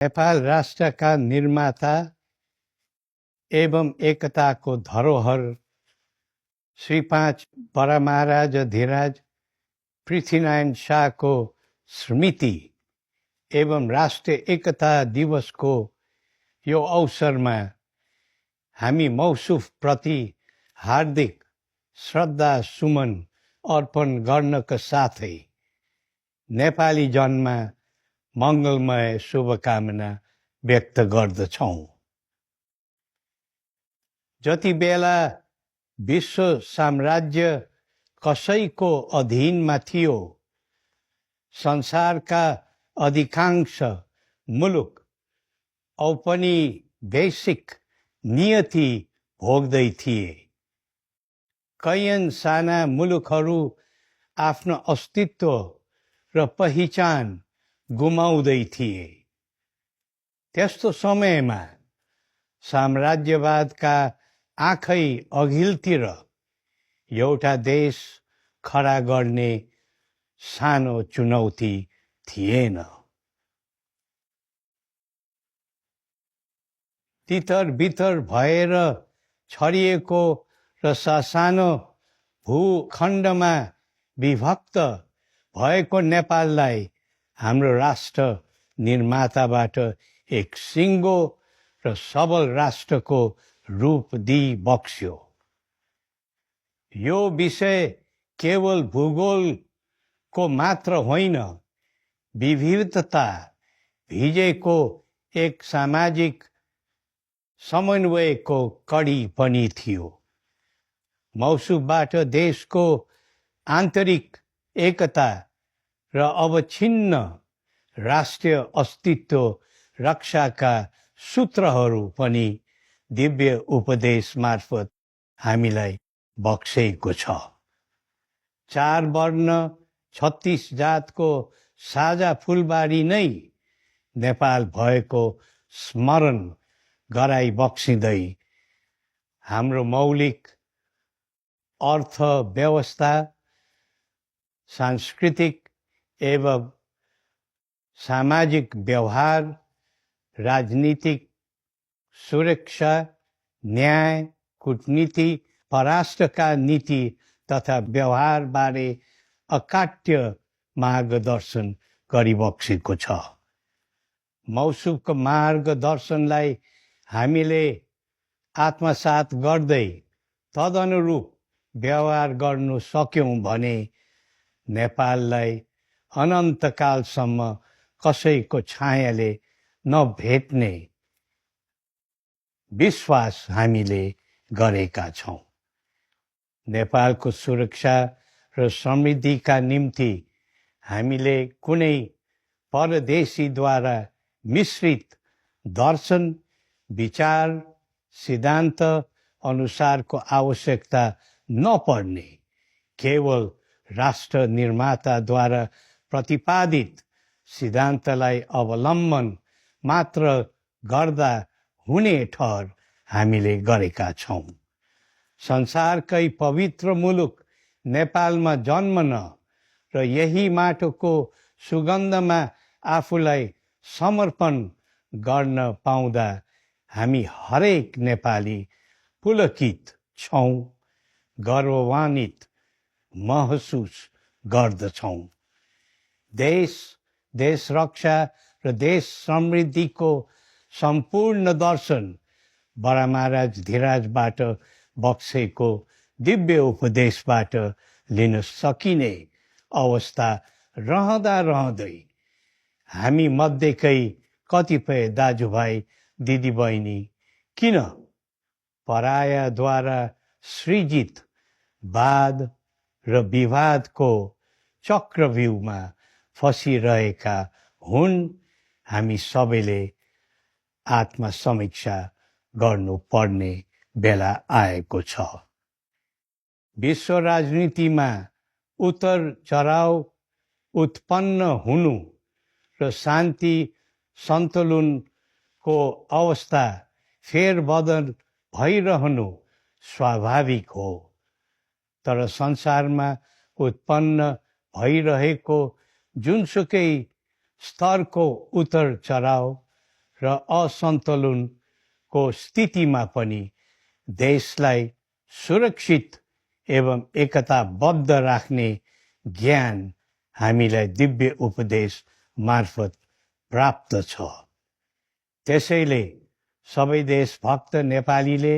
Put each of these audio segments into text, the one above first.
नेपाल राष्ट्रका निर्माता एवं एकताको धरोहर श्री 5 बडामहाराज अधिराज पृथ्वीनारायण शाहको स्मृति एवं राष्ट्रिय एकता दिवसको यो अवसरमा हामी मौसुफ प्रति हार्दिक श्रद्धा सुमन अर्पण गर्नका साथै नेपाली जनमा मङ्गलमय शुभकामना व्यक्त गर्दछौँ। जति बेला विश्व साम्राज्य कसैको अधीनमा थियो, संसारका अधिकांश मुलुक औपनिवेशिक नियति भोग्दै थिए। कैयन साना मुलुकहरू आफ्नो अस्तित्व र पहिचान गुमाउँदै थिए। त्यस्तो समयमा साम्राज्यवादका आँखै अघिल्तिर एउटा देश खडा गर्ने सानो चुनौती थिएन। तितर बितर भएर छरिएको र सानो भूखण्डमा विभक्त भएको नेपाललाई हाम्रो राष्ट्र निर्माताबाट एक सिङ्गो र सबल राष्ट्रको रूप दिई बक्स्यो। यो विषय केवल भूगोलको मात्र होइन, विविधता भिजेको एक सामाजिक समन्वयको कडी पनि थियो। मौसुफबाट देशको आन्तरिक एकता र अवच्छिन्न राष्ट्रिय अस्तित्व रक्षाका सूत्रहरू पनि दिव्य उपदेश मार्फत हामीलाई बक्सेको छ। 4 वर्ण 36 जातको साझा फुलबारी नै नेपाल भएको स्मरण गराई बक्सिँदै हाम्रो मौलिक अर्थव्यवस्था, सांस्कृतिक एवं सामाजिक व्यवहार, राजनीतिक सुरक्षा, न्याय, कूटनीति, परराष्ट्रका नीति तथा व्यवहार बारे अकाट्य मार्गदर्शन गरिबक्सेको छ। मौसुफको मार्गदर्शनलाई हामीले आत्मसात गर्दै तदनुरूप व्यवहार गर्नु सक्यौं भने नेपाललाई अनन्तकालसम्म कसैको छायाले नभेट्ने विश्वास हामीले गरेका छौं। नेपालको सुरक्षा र समृद्धिका निम्ति हामीले कुनै परदेशीद्वारा मिश्रित दर्शन, विचार, सिद्धान्त अनुसारको आवश्यकता नपर्ने, केवल राष्ट्र निर्माताद्वारा प्रतिपादित सिद्धान्तलाई अवलम्बन मात्र गर्दा हुने ठहर हामीले गरेका छौं। संसारकै पवित्र मुलुक नेपालमा जन्मन र यही माटोको सुगन्धमा आफूलाई समर्पण गर्न पाउँदा हामी हरेक नेपाली पुलकित छौं, गर्वान्वित महसुस गर्दछौं। देश रक्षा र देश समृद्धिको सम्पूर्ण दर्शन बडामहाराज धिराजबाट बक्सेको दिव्य उपदेशबाट लिन सकिने अवस्था रहँदै हामी मध्येकै कतिपय दाजुभाइ दिदीबहिनी किन परायाद्वारा सृजित वाद र विवादको चक्रव्यूहमा फसिरहेका हुन्, हामी सबैले आत्मसमीक्षा गर्नुपर्ने बेला आएको छ। विश्व राजनीतिमा उतार चढाव उत्पन्न हुनु र शान्ति सन्तुलनको अवस्था फेरबदल भइरहनु स्वाभाविक हो। तर संसारमा उत्पन्न भइरहेको जुनसुकै स्तरको उतार चढाव र असन्तुलनको स्थितिमा पनि देशलाई सुरक्षित एवं एकताबद्ध राख्ने ज्ञान हामीलाई दिव्य उपदेश मार्फत प्राप्त छ। त्यसैले सबै देशभक्त नेपालीले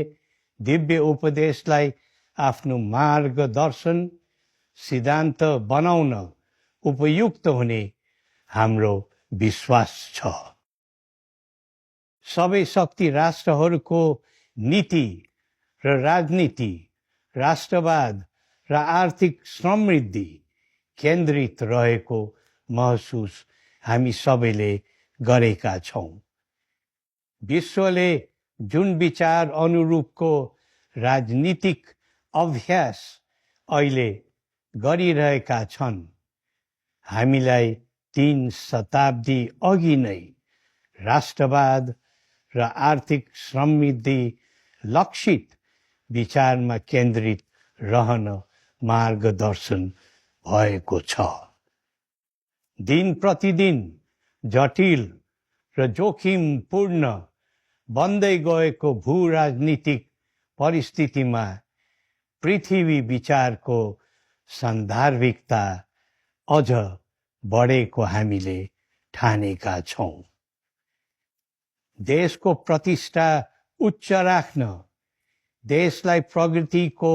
दिव्य उपदेशलाई आफ्नो मार्गदर्शन सिद्धान्त बनाउन उपयुक्त हुने हाम्रो विश्वास छ। सबै शक्ति राष्ट्रहरूको नीति र राजनीति राष्ट्रवाद र आर्थिक समृद्धि केन्द्रित रहेको महसुस हामी सबैले गरेका छौँ। विश्वले जुन विचार अनुरूपको राजनीतिक अभ्यास अहिले गरिरहेका छन्, हामीलाई 3 शताब्दी अघि नै राष्ट्रवाद र आर्थिक समृद्धि लक्षित विचारमा केन्द्रित रहन मार्गदर्शन भएको छ। दिन प्रतिदिन जटिल र जोखिमपूर्ण बन्दै गएको भू राजनीतिक परिस्थितिमा पृथ्वी विचारको सान्दर्भिकता अझ बढेको हामीले ठानेका छौँ। देशको प्रतिष्ठा उच्च राख्न, देशलाई प्रगतिको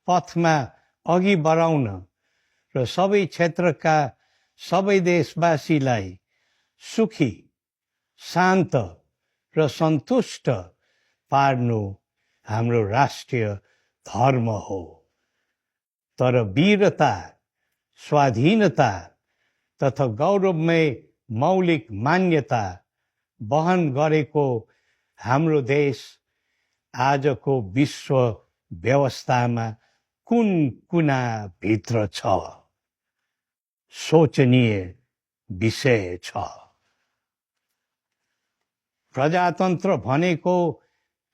पथमा अघि बढाउन र सबै क्षेत्रका सबै देशवासीलाई सुखी, शान्त र सन्तुष्ट पार्नु हाम्रो राष्ट्रिय धर्म हो। तर वीरता, स्वाधीनता तथा गौरवमय मौलिक मान्यता वहन गरेको हाम्रो देश आजको विश्व व्यवस्थामा कुन कुनाभित्र छ, सोचनीय विषय छ। प्रजातन्त्र भनेको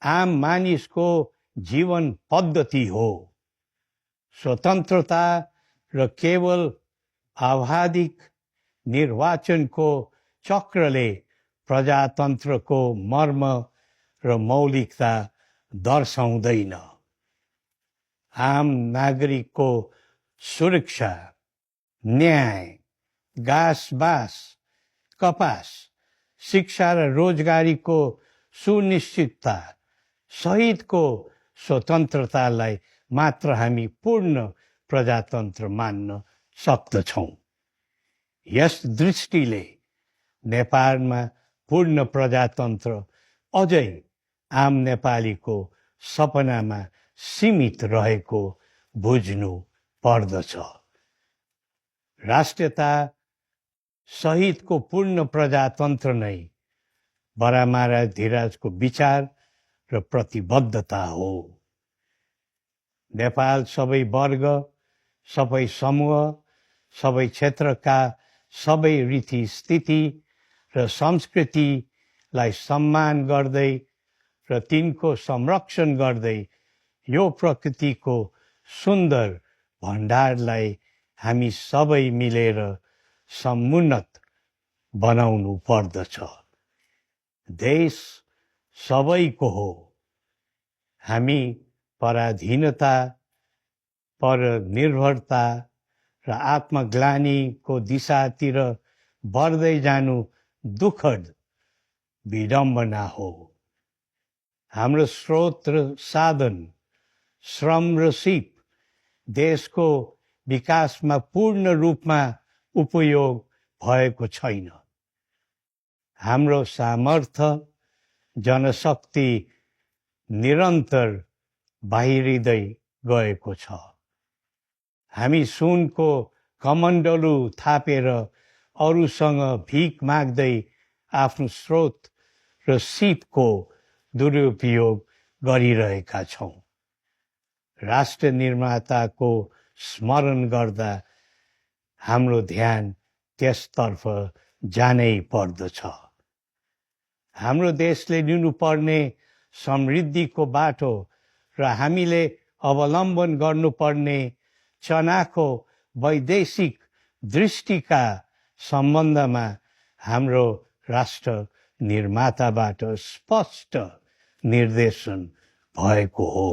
आम मानिसको जीवन पद्धति हो। स्वतन्त्रता र केवल आवधिक निर्वाचनको चक्रले प्रजातन्त्रको मर्म र मौलिकता दर्शाउँदैन। आम नागरिकको सुरक्षा, न्याय, घाँस-बास, कपास, शिक्षा र रोजगारीको सुनिश्चितता सहितको स्वतन्त्रतालाई मात्र हामी पूर्ण प्रजातन्त्र मान्न सक्दछौँ। यस दृष्टिले नेपालमा पूर्ण प्रजातन्त्र अझै आम नेपालीको सपनामा सीमित रहेको बुझ्नु पर्दछ। राष्ट्रियता सहितको पूर्ण प्रजातन्त्र नै बरामारा धीराजको विचार र प्रतिबद्धता हो। नेपाल सबै वर्ग, सबै समूह, सबै क्षेत्रका सबै रीति स्थिति र संस्कृतिलाई सम्मान गर्दै र तिनको संरक्षण गर्दै यो प्रकृतिको सुन्दर भण्डारलाई हामी सबै मिलेर समुन्नत बनाउनु पर्दछ। देश सबैको हो। हामी पराधीनता, परनिर्भरता र आत्मग्लानीको दिशातिर बढ्दै जानु दुःखद विडम्बना हो। हाम्रो स्रोत र साधन, श्रम र सिप देशको विकासमा पूर्ण रूपमा उपयोग भएको छैन। हाम्रो सामर्थ्य, जनशक्ति निरन्तर बाहिरिँदै गएको छ। हामी सुनको कमण्डलु थापेर अरूसँग भिख माग्दै आफ्नो स्रोत र सिपको दुरुपयोग गरिरहेका छौँ। राष्ट्र निर्माताको स्मरण गर्दा हाम्रो ध्यान त्यसतर्फ जानै पर्दछ। हाम्रो देशले लिनुपर्ने समृद्धिको बाटो र हामीले अवलम्बन गर्नुपर्ने चनाखो वैदेशिक दृष्टिका सम्बन्धमा हाम्रो राष्ट्र निर्माताबाट स्पष्ट निर्देशन भएको हो।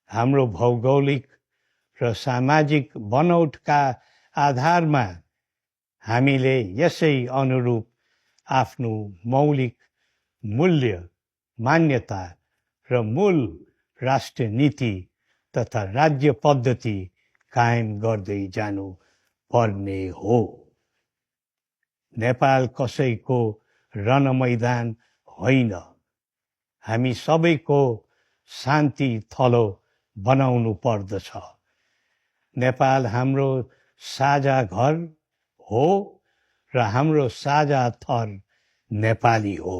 हाम्रो भौगोलिक र सामाजिक बनौटका आधारमा हामीले यसै अनुरूप आफ्नो मौलिक मूल्य, मान्यता र मूल राष्ट्रिय नीति तथा राज्य पद्धति कायम गर्दै जानु पर्ने हो। नेपाल कसैको रणमैदान होइन। हामी सबैको शान्ति थलो बनाउनु पर्दछ। नेपाल हाम्रो साझा घर हो र हाम्रो साझा थर नेपाली हो।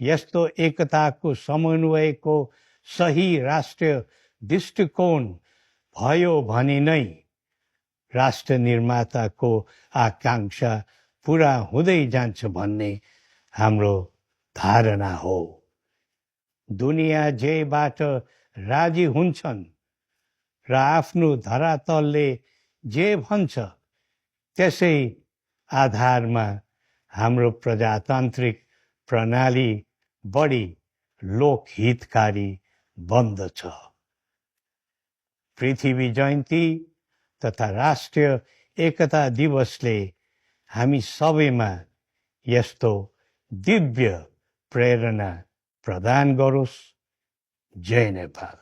यस्तो एकताको समन्वयको सही राष्ट्रिय दृष्टिकोण भयो भने नै राष्ट्र निर्माताको आकांक्षा पूरा हुँदै जान्छ भन्ने हाम्रो धारणा हो। दुनिया जेबाट राजी हुन्छन् र आफ्नो धरातलले जे भन्छ त्यसै आधारमा हाम्रो प्रजातान्त्रिक प्रणाली बढी लोकहितकारी बन्दछ। पृथ्वी जयन्ती तथा राष्ट्रिय एकता दिवसले हामी सबैमा यस्तो दिव्य प्रेरणा प्रदान गरोस्। जय नेपाल।